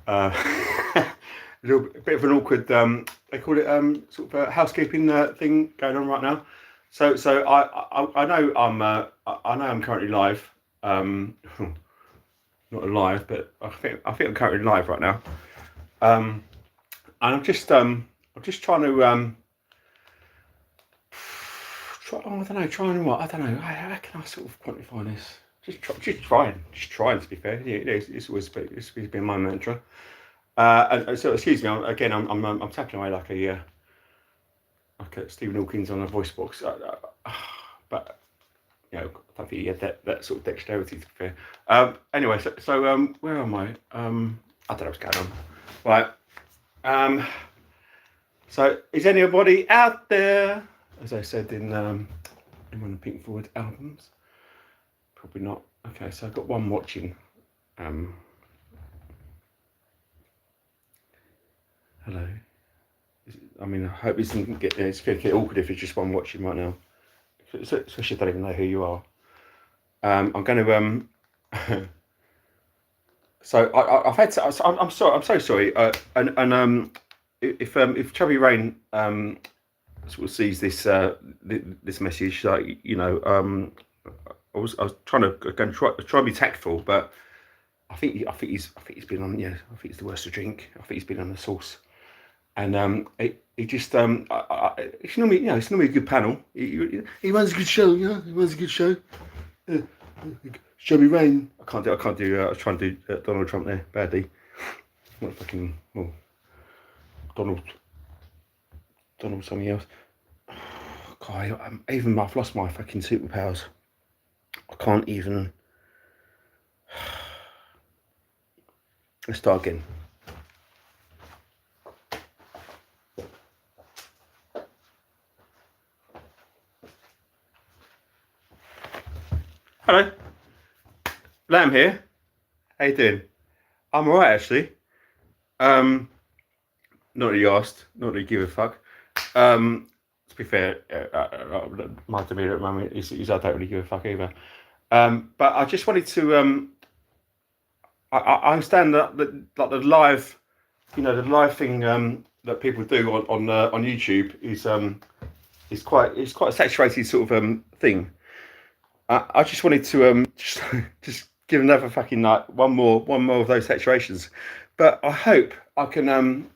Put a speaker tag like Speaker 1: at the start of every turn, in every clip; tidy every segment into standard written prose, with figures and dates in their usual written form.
Speaker 1: uh, a bit of an awkward, they call it sort of a housekeeping thing going on right now. So I know I'm currently live. Not live, but I think I'm currently live right now. And I'm just trying to I don't know, trying what I don't know. How can I sort of quantify this? Just trying. To be fair, it's always been my mantra. And so, excuse me. I'm tapping away like a Stephen Hawkins on a voice box. But I don't think he had that sort of dexterity. To be fair. Anyway, so where am I? I don't know what's going on. Right. So is anybody out there? As I said in one of the Pink Floyd albums. Probably not. Okay, so I've got one watching. Hello. I mean, I hope this doesn't get. It's going to get awkward if it's just one watching right now. Especially if I don't even know who you are. I'm going to. So I've had. I'm sorry. I'm so sorry. If Chubby Rain sort of sees this this message, like I was trying to try and be tactful, but I think he's been on. Yeah, I think it's the worst to drink. I think he's been on the sauce, and he just it's normally it's normally a good panel. He runs a good show. He runs a good show. Chubby Rain. I can't do. I was trying to do Donald Trump there badly. Not fucking Donald something else. God, I've lost my fucking superpowers. I can't even. Let's start again. Hello, Lamb here. How you doing? I'm alright actually. Not that you asked, not that you give a fuck. To be fair, my demeanour at the moment is I don't really give a fuck either. But I just wanted to. I understand that the live, the live thing that people do on YouTube is quite a saturated sort of thing. I just wanted to just give another fucking night one more of those saturations, but I hope I can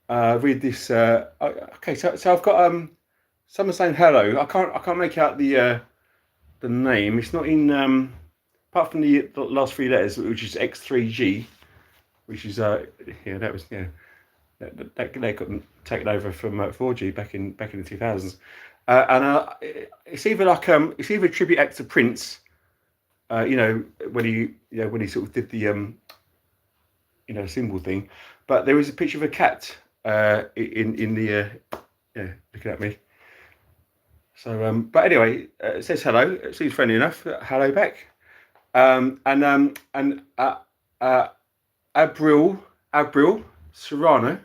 Speaker 1: read this. Okay, so I've got someone saying hello. I can't make out the name. It's not in apart from the last three letters, which is X3G, which is that was that got taken over from 4G back in the 2000s, and it's either it's either a tribute act to Prince, when he sort of did the symbol thing, but there is a picture of a cat in the looking at me. So but anyway, it says hello. It seems friendly enough. Hello back. And Abril Serrano.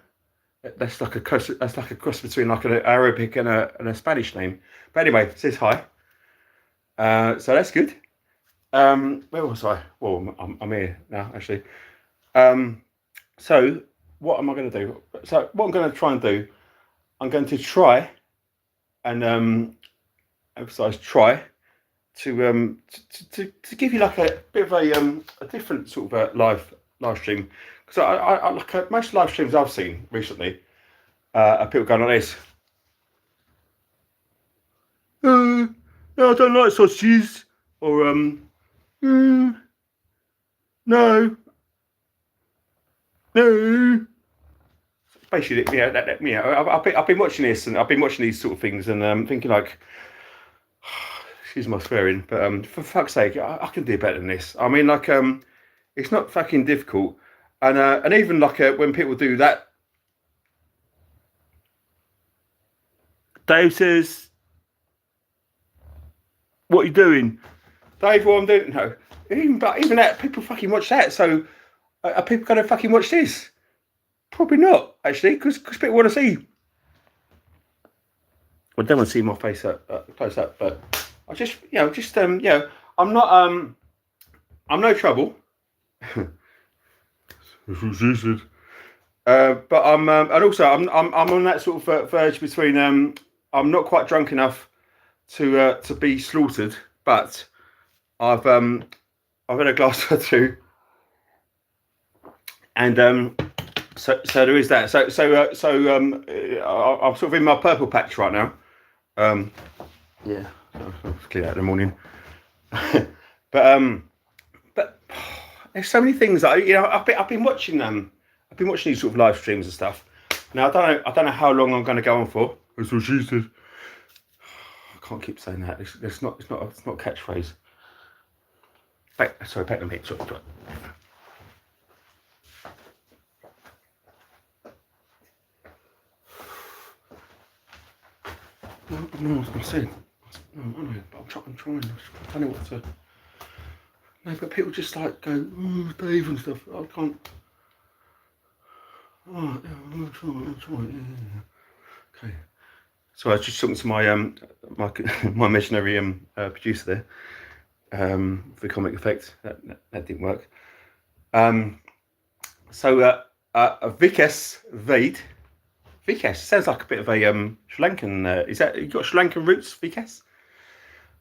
Speaker 1: That's like a cross between like an Arabic and a Spanish name. But anyway, it says hi. So that's good. Where was I? Well, I'm here now actually. So what am I going to do? So what I'm going to try and do, I'm going to try and emphasize try to give you like a bit of a different sort of live stream, because I like most live streams I've seen recently are people going like this. No, I don't like sausages, or no. Basically, I've been watching this, and I've been watching these sort of things, and thinking like, excuse my swearing, but for fuck's sake, I can do better than this. I mean, like, it's not fucking difficult, and even like when people do that, Dave says, "What are you doing, Dave?" What I'm doing? No, even that people fucking watch that. So are people going to fucking watch this? Probably not, actually, because people want to see. Well, they want to see my face close up, but I just, I'm not, I'm no trouble. But and also I'm on that sort of verge between I'm not quite drunk enough to be slaughtered, but I've had a glass or two, and so there is that. I'm sort of in my purple patch right now. Yeah, I'll clear that in the morning. but there's so many things that I've been watching these sort of live streams and stuff. Now I don't know how long I'm going to go on for. That's what she said. I can't keep saying that. It's not a catchphrase. Sorry, back to me. Sorry. No, I was going to say. No, I know, but I'm trying. I don't know what to. No, but people just like go, oh, Dave and stuff. I can't. Oh, yeah, I'm trying. Yeah. Okay. So I was just talking to my my imaginary producer there for the comic effect. That didn't work. So Vikas Vaid. Vikas sounds like a bit of a Sri Lankan. Is that you got Sri Lankan roots, Vikas?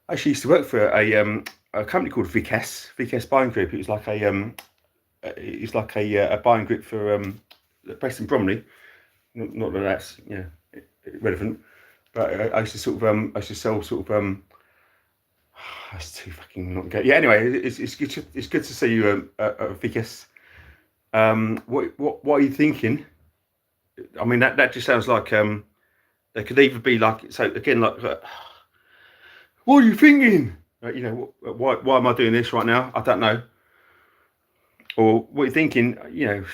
Speaker 1: I actually used to work for a company called Vikas Buying Group. It was like a buying group for Preston Bromley. Not that that's relevant, but I used to sort of I used to sell sort of that's too fucking not good. Yeah. Anyway, it's good to see you, Vikas. What are you thinking? I mean, that just sounds like there could either be like, so again, like, what are you thinking? Why am I doing this right now? I don't know. Or what are you thinking? You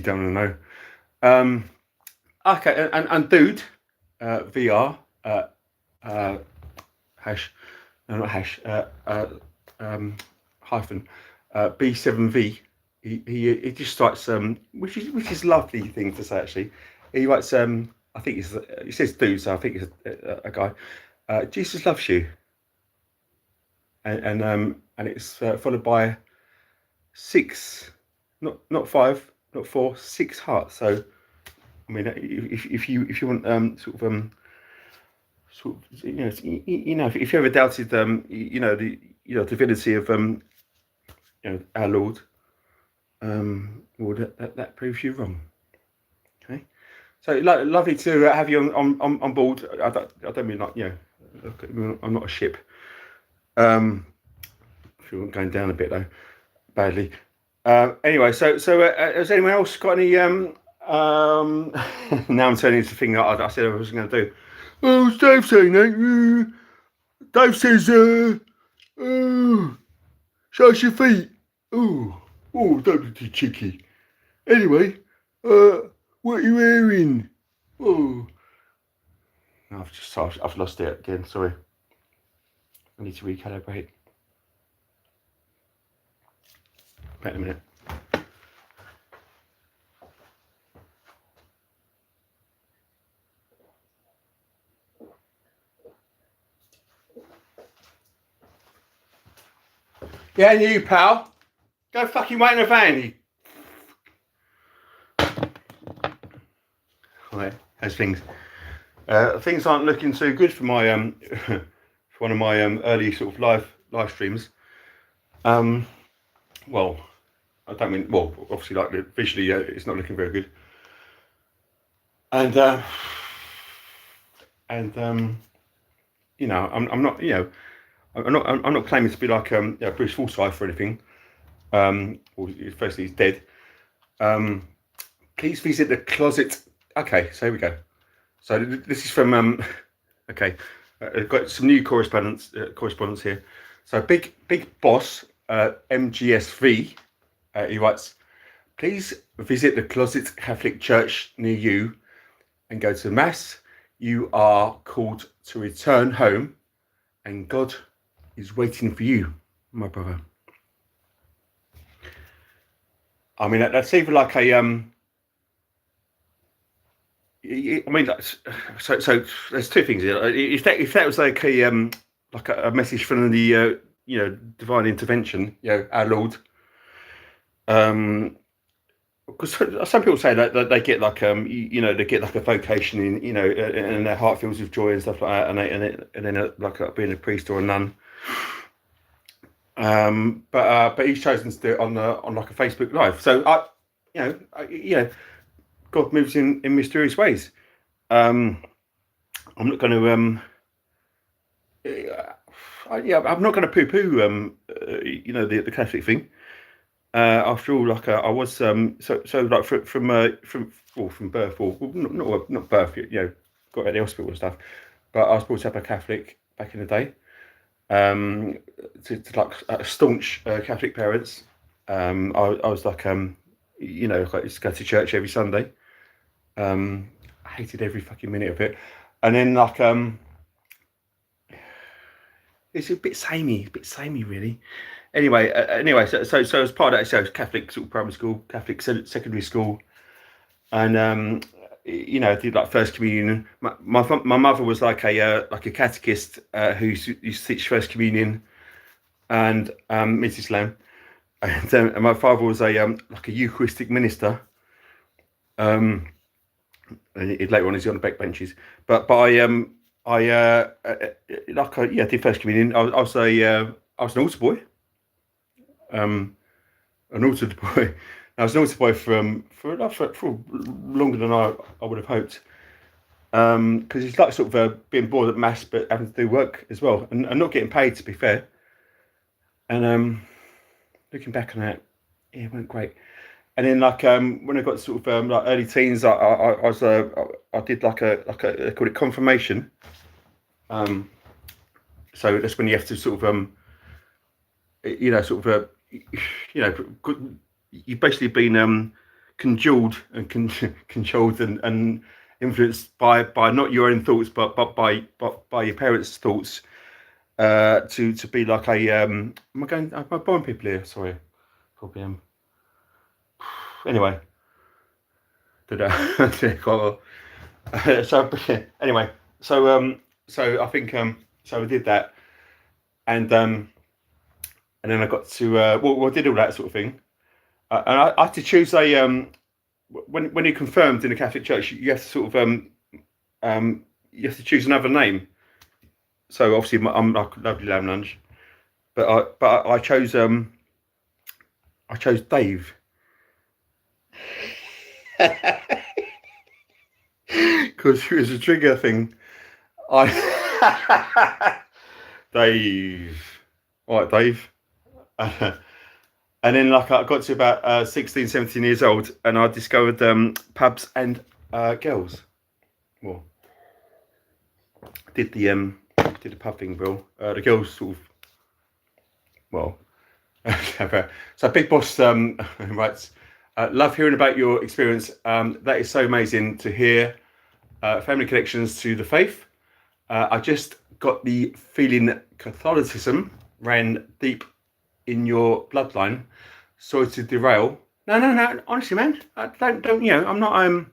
Speaker 1: don't want to know. Okay, and dude, VR, hash, no, not hash, hyphen, B7V. He just writes which is a lovely thing to say actually. He writes I think he says dude, so I think it's a guy. Jesus loves you, and it's followed by 6, not 5, not 4, 6 hearts. So I mean, if you want sort of if you ever doubted the divinity of our Lord. Well, that proves you wrong. Okay, so lovely to have you on board. I don't mean like I'm not a ship. If you want going down a bit though, badly. Anyway, so has anyone else got any? Now I'm turning into the thing that I said I was going to do. Oh, it's Dave saying that. Dave says, show us your feet. Oh, don't be too cheeky. Anyway, what are you wearing? Oh, I've lost it again. Sorry. I need to recalibrate. Wait a minute. Yeah, and you, pal. Go fucking wait in a van. Right, how's things? Things aren't looking too good for my for one of my early sort of live streams. Well, I don't mean obviously like visually it's not looking very good. And I'm not I'm not claiming to be like Bruce Forsyth or anything. Well, firstly, he's dead. Please visit the closet. Okay, so here we go. So this is from okay. I've got some new correspondence here. So big boss MGSV. He writes, please visit the Closet Catholic Church near you and go to Mass. You are called to return home, and God is waiting for you, my brother. I mean, that's even like a I mean, so there's two things here. If that was like a message from the divine intervention, our Lord. Because some people say that they get like they get like a vocation in and their heart fills with joy and stuff like that, and then like being a priest or a nun. But he's chosen to do it on like a Facebook Live. So God moves in mysterious ways. I'm not going to I'm not going to poo-poo the Catholic thing. After all, like I was so like from birth, or not birth, got out of the hospital and stuff. But I was brought up a Catholic back in the day. To like staunch Catholic parents. I was like I used to go to church every Sunday. I hated every fucking minute of it, and then like it's a bit samey really. Anyway, so as part of that, so Catholic sort of primary school, Catholic secondary school, and I did like first communion. My mother was like a catechist who used to teach first communion, and Mrs. Lamb, and my father was a like a Eucharistic minister. And later on, he's on the back benches. But I did first communion. I was an altar boy. An altar boy. I was an altar boy for longer than I would have hoped. Because it's like sort of being bored at mass, but having to do work as well, and not getting paid, to be fair. And looking back on that, it went great. And then like when I got sort of like early teens, I did like a they call it confirmation. So that's when you have to sort of you've basically been congealed and controlled and influenced by not your own thoughts, but by your parents' thoughts. To be like a am I boring people here? Sorry, probably am. Anyway, did quite well. So anyway, so I think so we did that, and then I got to I did all that sort of thing, and I had to choose a when you're confirmed in the Catholic Church, you have to sort of you have to choose another name. So obviously I'm like Lovely Lamb Lunch, but I chose Dave. Because it was a trigger thing. Dave. All right, Dave. And then like I got to about 16, 17 years old, and I discovered pubs and girls. Well, did the pub thing, Bill. The girls sort of, well, so Big Boss writes, love hearing about your experience. That is so amazing to hear. Family connections to the faith. I just got the feeling Catholicism ran deep in your bloodline. Sorry to derail. No. Honestly, man, don't. I'm not.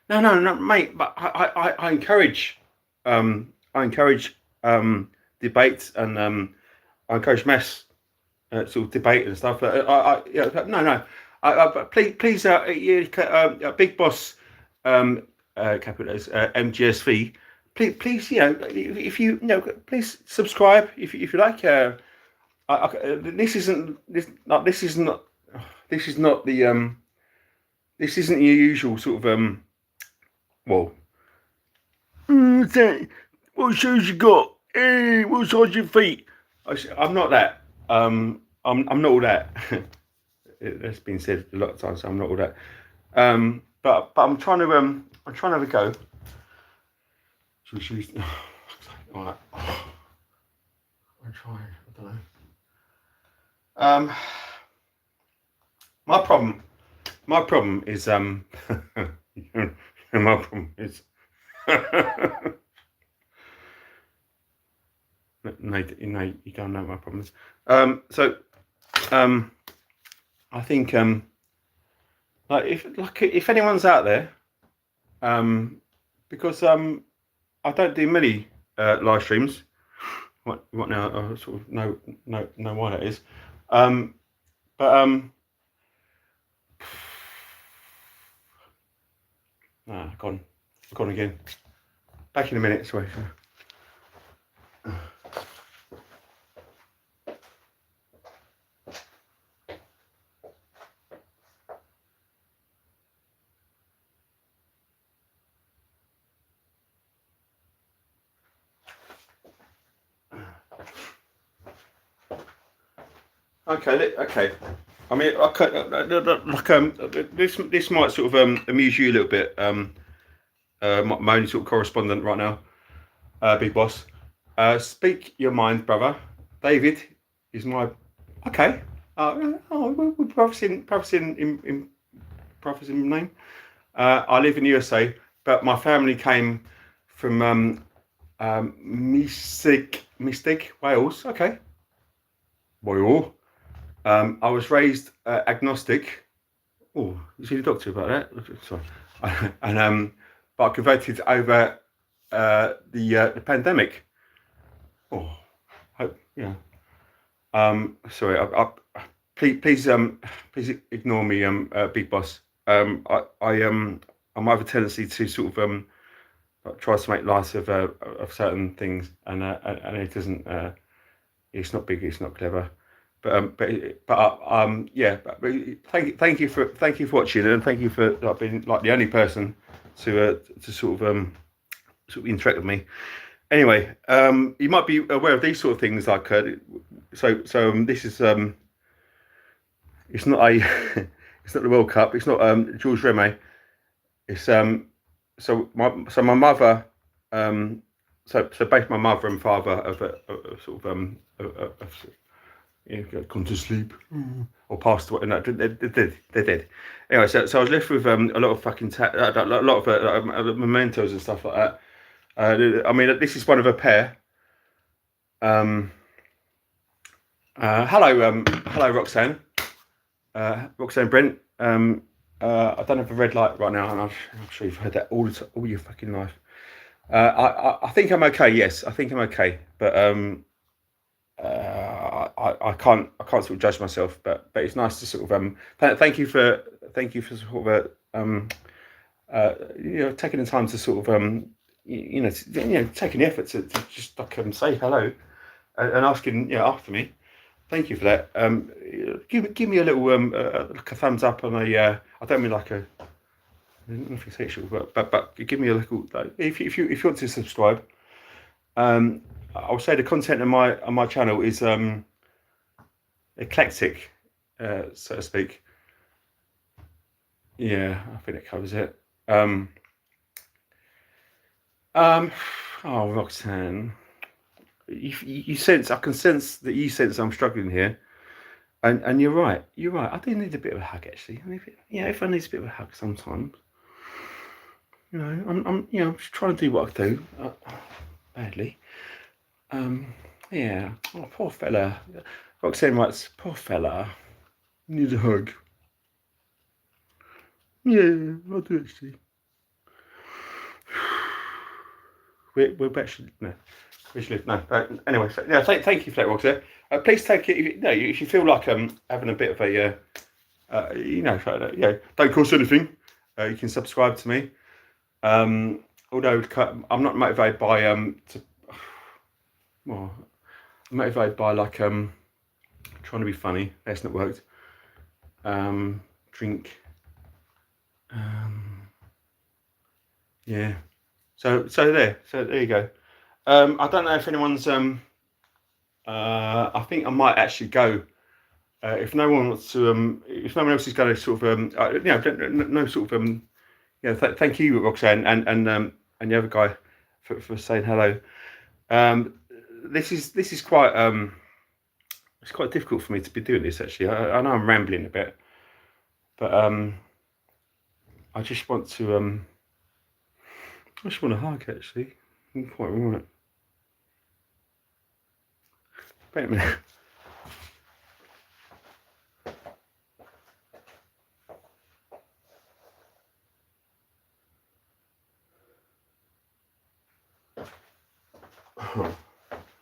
Speaker 1: No, mate. But I encourage. I encourage debate, and I encourage mass sort of debate and stuff. Please, Big Boss, capitals MGSV. Please, if you please subscribe if you like. This isn't your usual sort of what shoes you got? Hey, what size your feet? I'm not that. I'm not all that. That's been said a lot of times. So I'm not all that. But I'm trying to have a go. Shoes. All right. I'm trying. I don't know. My problem is my problem is no, you don't know my problems. I think if anyone's out there, because I don't do many live streams Right now, I sort of know why that is. But gone again. Back in a minute. Sorry. Okay. I mean, this might sort of amuse you a little bit. My only sort of correspondent right now, Big Boss. Speak your mind, brother. David is my okay. We're practicing name. I live in the USA, but my family came from Mystic, Wales. Okay, Wales. I was raised agnostic. Oh, you see the doctor about that? Sorry. And but I converted over the pandemic. Oh, hope yeah. Sorry. Please ignore me, Big Boss. I might have a tendency to sort of try to make light of certain things, and it doesn't. It's not big. It's not clever. Yeah. But thank you for watching, and thank you for being like the only person to sort of interact with me. Anyway, you might be aware of these sort of things, like this is it's not a it's not the World Cup. It's not Georges Remy. It's so my mother so both my mother and father have sort of gone to sleep or passed away. No, they're dead. Anyway, so I was left with a lot of fucking a lot of mementos and stuff like that. I mean, this is one of a pair. Hello, Roxanne. Roxanne Brent. I don't have a red light right now, and I'm sure you've heard that all your fucking life. I think I'm okay. Yes, I think I'm okay, but I can't sort of judge myself. But it's nice to sort of thank you for sort of taking the time to sort of taking the effort to just like say hello and asking after me. Thank you for that. Give me a little like a thumbs up on a. I don't mean like a nothing sexual, but give me a little. If you want to subscribe, I'll say the content on my channel is eclectic, so to speak. Yeah, I think that covers it. Oh, Roxanne, you sense, I can sense that you sense I'm struggling here, and you're right. You're right. I do need a bit of a hug, actually. Everyone needs a bit of a hug sometimes. I'm just trying to do what I do, badly. Yeah. Oh, poor fella. Roxanne writes, poor fella, needs a hug. Yeah, I do actually. We're actually no. We should live. No. Anyway, so, yeah. Thank you for that, Roxanne. Please take it. If you feel like having a bit of a don't cost anything. You can subscribe to me. Although I'm not motivated by well, I'm motivated by like trying to be funny. That's not worked. Drink. Yeah. So there you go. I don't know if anyone's I think I might actually go. If no one wants to, if no one else is going to sort of, no sort of, thank you, Roxanne, and the other guy for saying hello. This is quite, it's quite difficult for me to be doing this actually. I know I'm rambling a bit, but I just want to, I just want to hug actually. I'm quite right. Wait a minute.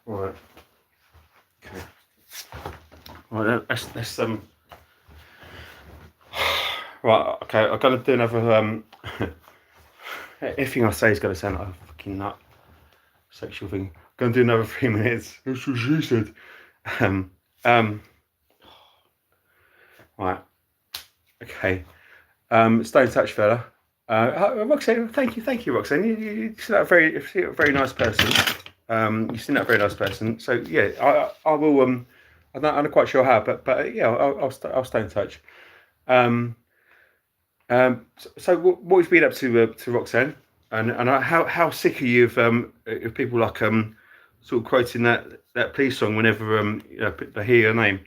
Speaker 1: Right. Right, let's right, okay, I'm gonna do another everything I say is gonna sound like a fucking nut sexual thing. I'm gonna do another 3 minutes. That's what she said. Um, um, right, okay. Stay in touch, fella. Roxanne, thank you, Roxanne. You seem like a very nice person. You seem like a very nice person. So yeah, I will. I'm not quite sure how, but yeah, I'll stay in touch. So what have you been up to Roxanne? And how sick are you of people like sort of quoting that Please song whenever they hear your name,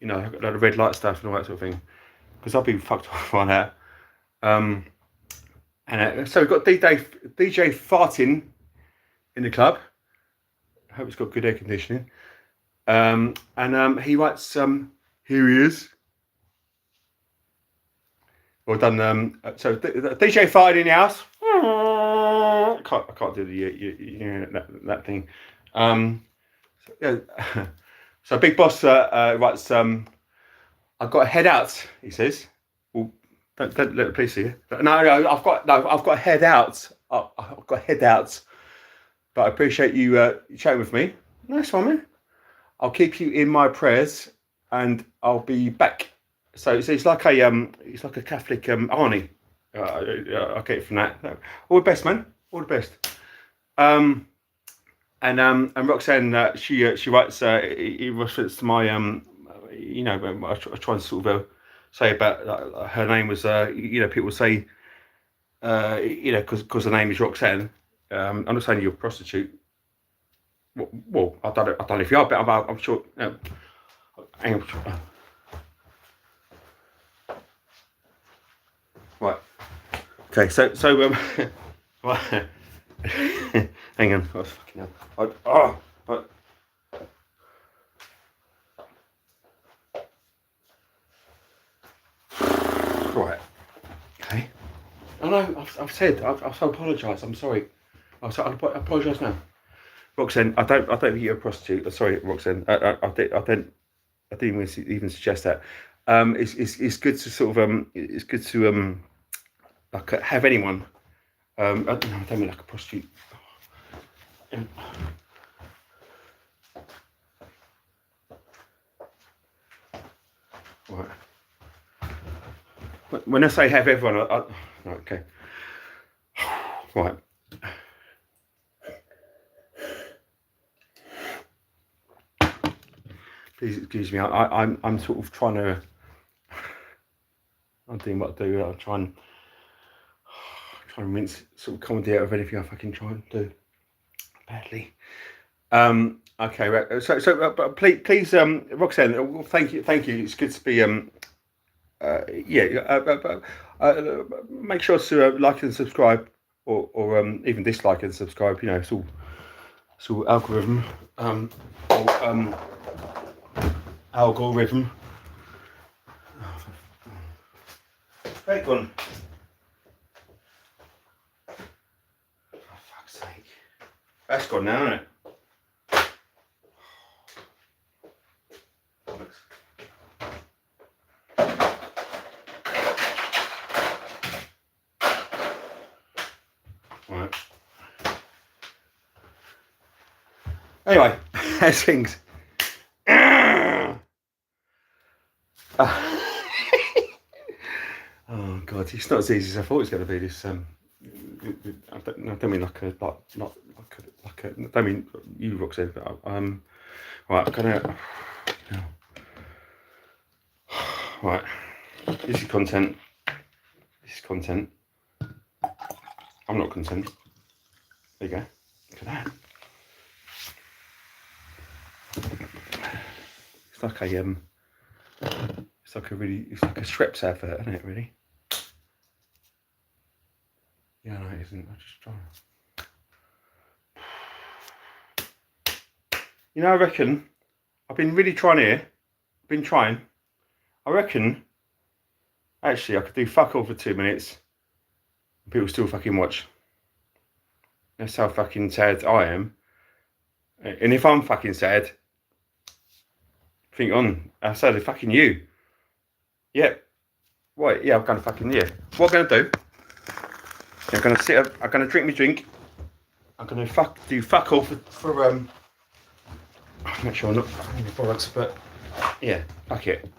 Speaker 1: like the red light stuff and all that sort of thing? Because I've been fucked off by that. And so we've got DJ farting in the club. I hope it's got good air conditioning. And he writes, here he is. Well done. So DJ farting in the house. I can't do that thing. So Big Boss writes, I've got to head out, he says. Well, don't let the police see you. No, I've got to head out. I've got to head out. But I appreciate you chatting with me. Nice one, man. I'll keep you in my prayers, and I'll be back. So it's like a Catholic Arnie. I get it from that. All the best, man. All the best. And Roxanne, she writes in reference to my I try and sort of say about her name was people say because the name is Roxanne. I'm not saying you're a prostitute. Well, I don't know if you are, but I'm sure. Hang on. Right. Okay. So right. Hang on. Oh, fucking hell. Right. Okay. I know. I've said. I've apologised. I'm sorry. I apologise now. Roxanne, I don't think you're a prostitute. Sorry, Roxanne. I didn't even suggest that. It's good to sort of it's good to like have anyone. I don't mean like a prostitute. Right. When I say have everyone, okay. Right. Please excuse me. I'm sort of trying to. I'm doing what I do. I'm trying to rinse sort of comedy out of anything I fucking try and do badly. Okay. Right. So but please, Roxanne. Thank you. It's good to be. Make sure to like and subscribe, or even dislike and subscribe. It's all algorithm. Algorithm. Fake one. For fuck's sake. That's gone now, isn't it? Right. Anyway, how's things? Oh God, it's not as easy as I thought it was going to be. This I don't mean like a I don't mean you, Roxanne. But right, I'm gonna right. This is content. I'm not content. There you go. Look at that. It's like a it's like a Schweppes advert, isn't it? Really? Yeah, no, it isn't. I'm just trying. I reckon I've been really trying here. I've been trying. I reckon actually I could do fuck all for 2 minutes and people still fucking watch. That's how fucking sad I am. And if I'm fucking sad, Think on. I said fucking you. Yep. Right, yeah, I'm gonna fucking What I'm gonna do? I'm gonna sit up. I'm gonna drink my drink. I'm gonna do fuck all for make sure I'm not fucking the products, but yeah, fuck it.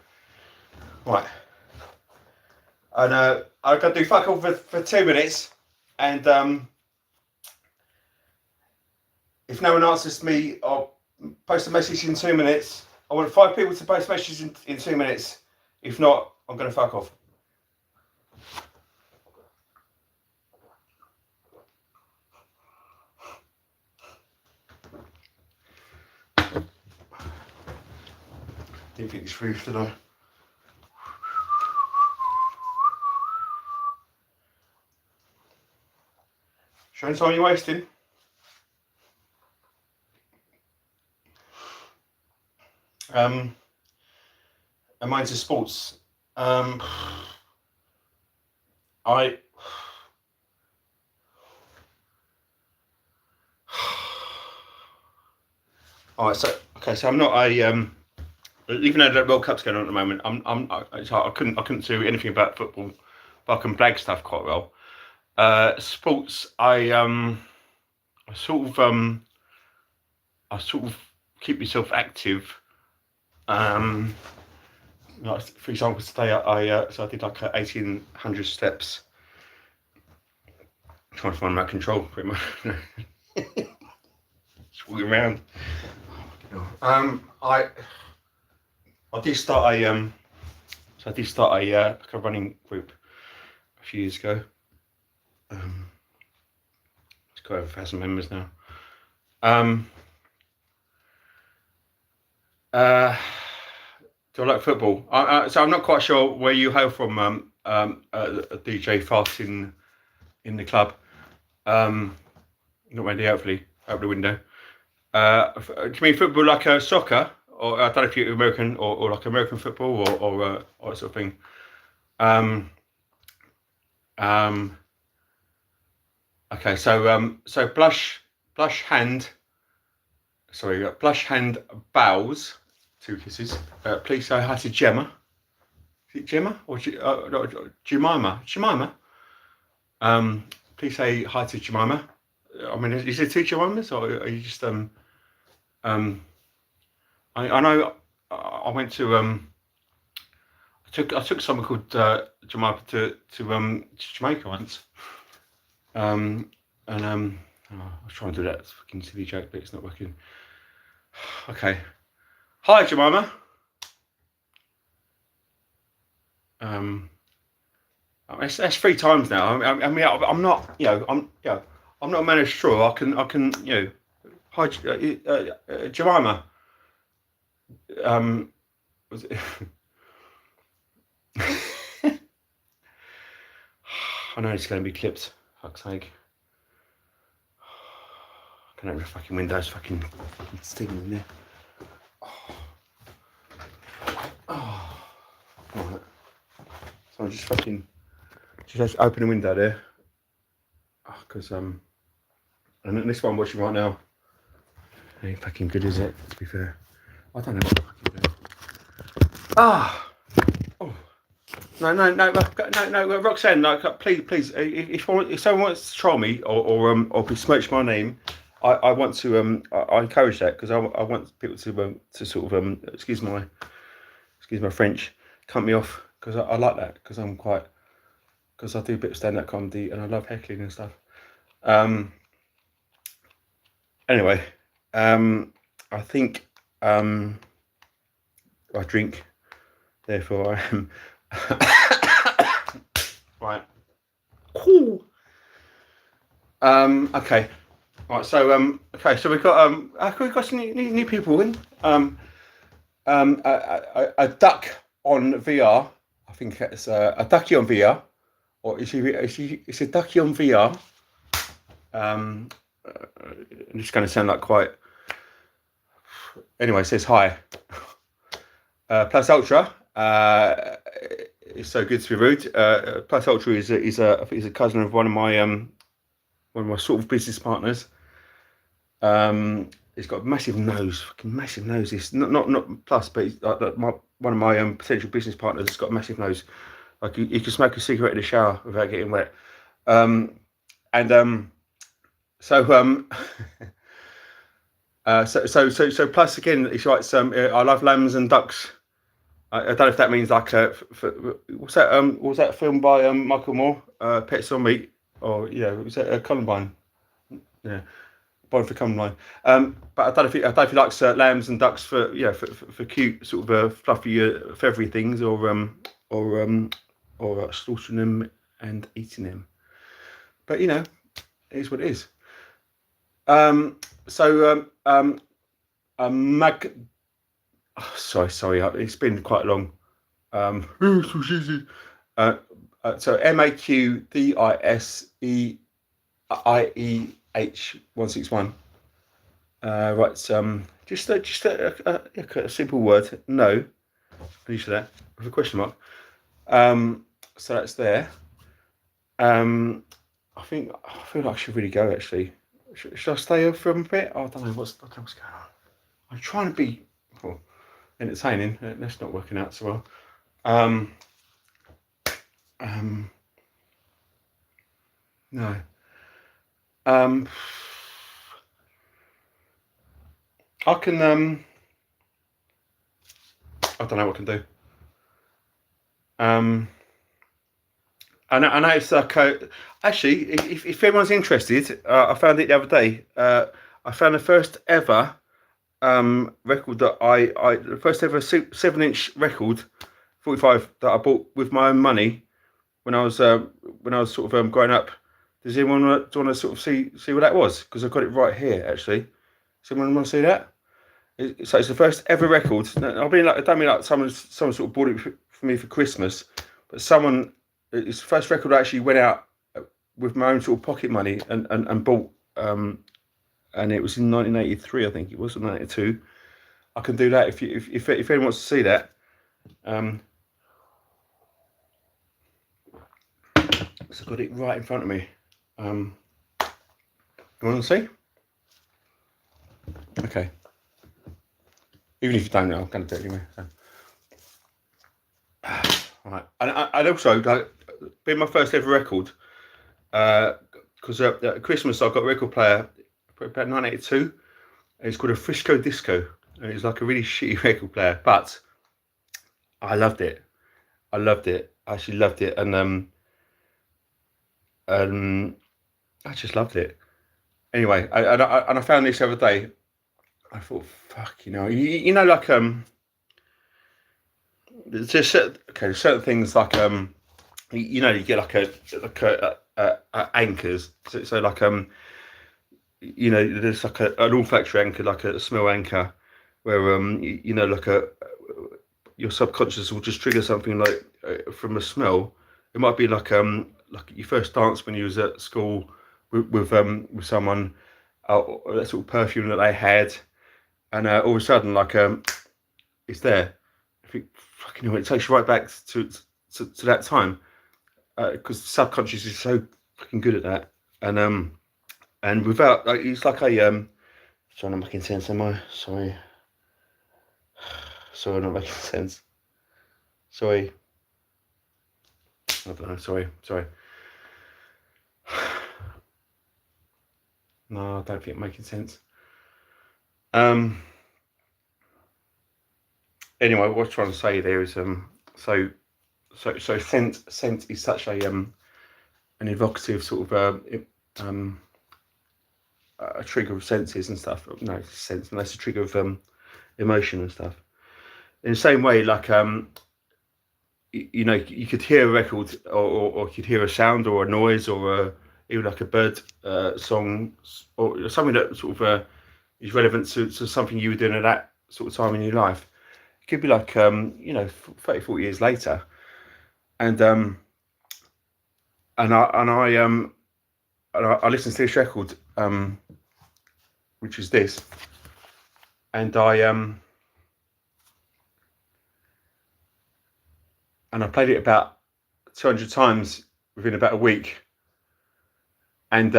Speaker 1: Right. And I'm gonna do fuck all for 2 minutes, and if no one answers me, I'll post a message in 2 minutes. I want 5 people to post messages in 2 minutes. If not, I'm gonna fuck off. Didn't think this through, did I? Showing time you're wasting. And mine's a sports. Alright, so I'm not a even though the World Cup's going on at the moment, I couldn't do anything about football, but I can blag stuff quite well. Sports, I sort of keep myself active. Like for example, today I did like 1,800 steps. Trying to find my control, pretty much. Just walking around. I did start a like a running group a few years ago. It's got over 1,000 members now. Do I like football? So I'm not quite sure where you hail from, a DJ Fast in the club. Not really, hopefully, out the window. Do you mean football like soccer? Or I don't know if you're American or like American football or that sort of thing. Okay, so blush hand bows, 2 kisses. Please say hi to Gemma. Is it Gemma or Jemima? Jemima. Please say hi to Jemima. I mean, is there 2 Jemimas, or are you just I know I went to I took someone called Jemima to Jamaica once. I was trying to do that fucking silly joke, but it's not working. Okay. Hi, Jemima. That's 3 times now. I mean, I'm not, I'm not a man of straw. I can, hi, Jemima. Was it? I know it's going to be clipped. Fuck's sake. I can open the fucking windows. Fucking steaming in there. Right. So I'm just open the window there. Because and this one I'm watching right now ain't fucking good, is it? To be fair, I don't know what I'm fucking doing. No, Roxanne, like, please, if someone wants to troll me or besmirch my name, I want to I encourage that, because I want people to sort of excuse my French, cut me off, because I like that, because I do a bit of stand-up comedy and I love heckling and stuff. Anyway, I think I drink, therefore I am right. Cool. Okay. Right. So so we've got some new people in. A duck on VR. I think it's a ducky on VR, or is it's a ducky on VR. It's going to sound like quite. Anyway, it says hi. Plus Ultra. It's so good to be rude. Plus Ultra is a cousin of one of my sort of business partners. He's got a massive nose, fucking massive nose. It's not plus, but he's like one of my potential business partners has got a massive nose. Like you can smoke a cigarette in the shower without getting wet. And so so plus again, he writes I love lambs and ducks. I don't know if that means like what's that film by Michael Moore, Pets on Meat, or was that Columbine? Yeah, Born for Columbine. But I don't know if he likes lambs and ducks for for cute sort of fluffy feathery things, or slaughtering them and eating them. But it is what it is. Sorry, it's been quite long. So MAQDISEIEH161 writes just a simple word, no, finish that with a question mark. So that's there. I feel like I should really go actually. Should I stay up for a bit? I don't know what's going on. I'm trying to be entertaining. That's not working out so well. No. I can. I don't know what I can do. I know it's like actually, if anyone's interested, I found it the other day. I found the first ever record that the first ever 7-inch record, 45, that I bought with my own money when I was sort of growing up. Does anyone want to sort of see what that was? Because I've got it right here actually. Does anyone want to see that? So it's the first ever record. I don't mean like someone sort of bought it for me for Christmas, but it's the first record I actually went out with my own sort of pocket money and bought. And it was in 1983, I think it was, or 92. I can do that if anyone wants to see that. So I've got it right in front of me. You want to see? Okay. Even if you don't know, I'm going to do it anyway. So. Right. And also, being my first ever record, because at Christmas I got a record player about 1982. It's called a Frisco Disco, and it's like a really shitty record player, but I loved it. I actually loved it, and I just loved it. Anyway, I found this the other day. I thought, fuck, you know, like there's just certain things like you get like anchors. So like there's like an olfactory anchor, like a smell anchor, where like your subconscious will just trigger something like from a smell. It might be like your first dance when you was at school with someone, or that sort of perfume that they had, and all of a sudden like it's there. I think fucking it takes you right back to that time, because the subconscious is so fucking good at that, and without it's like a sorry, I'm not making sense, am I? Sorry, I'm not making sense. Sorry. I don't know. Sorry. No, I don't think it's making sense. Anyway, what I'm trying to say there is so scent is such a an evocative sort of a trigger of senses and stuff. No sense, and that's a trigger of emotion and stuff. In the same way, like you could hear a record, or you could hear a sound or a noise, or even like a bird song, or something that sort of is relevant to something you were doing at that sort of time in your life. It could be like 30, 40 years later, and I listened to this record, which is this, and I played it about 200 times within about a week, and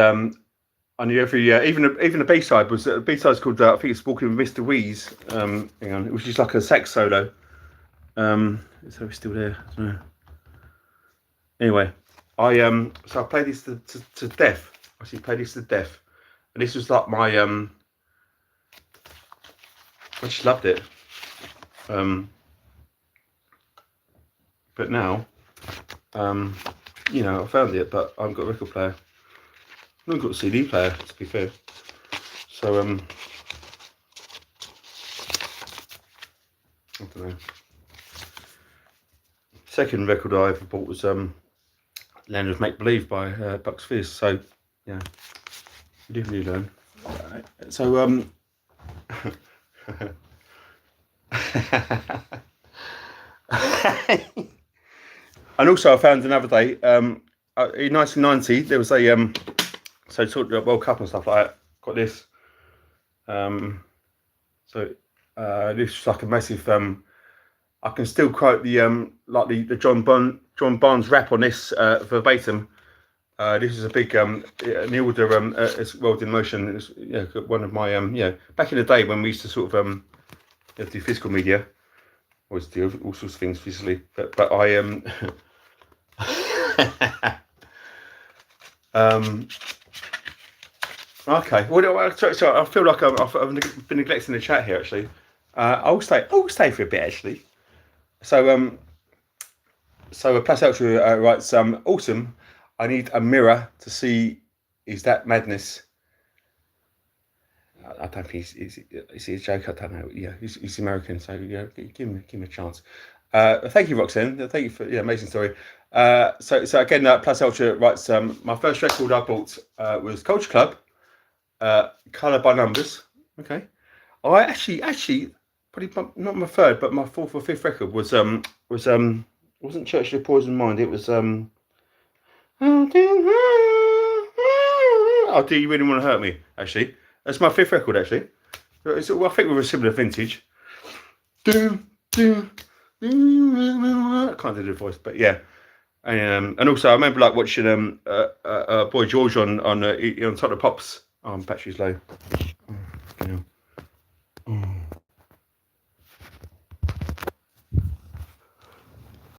Speaker 1: I knew every even the B side was the B side's called I think it's Walking with Mr. Wheeze. Hang on, it was just like a sax solo. So it's still there. I don't know. Anyway, so I played this to death. I actually played this to death, and this was like my I just loved it. But now, you know, I found it, but I haven't got a record player. I haven't got a CD player, to be fair. So, I don't know. Second record I ever bought was Land of Make Believe by Bucks Fizz. So, yeah, you definitely learn. So, and also I found another day, in 1990, there was a, so talking about World Cup and stuff like that, got this. So this is like a massive, I can still quote the, like the John Barnes rap on this verbatim. This is a big New Order as World in Motion. It's one of my back in the day when we used to sort of do physical media, always do all sorts of things physically, but I okay. Well, so I feel like I've been neglecting the chat here actually. I'll stay for a bit actually. So Plus Ultra writes awesome. I need a mirror to see. Is that madness? I don't think he's a joke. I don't know. Yeah, he's American, so yeah, give him a chance. Thank you, Roxanne. Thank you for amazing story. So again, Plus Ultra writes my first record I bought was Culture Club, Colour by Numbers. Okay, I actually probably not my third, but my fourth or fifth record was wasn't Church of the Poison Mind. It was Oh, do you really want to hurt me? Actually, that's my fifth record. Actually, I think we're a similar vintage. I can't do the voice, but yeah. And also I remember like watching Boy George on Top of the Pops. Oh, battery's low.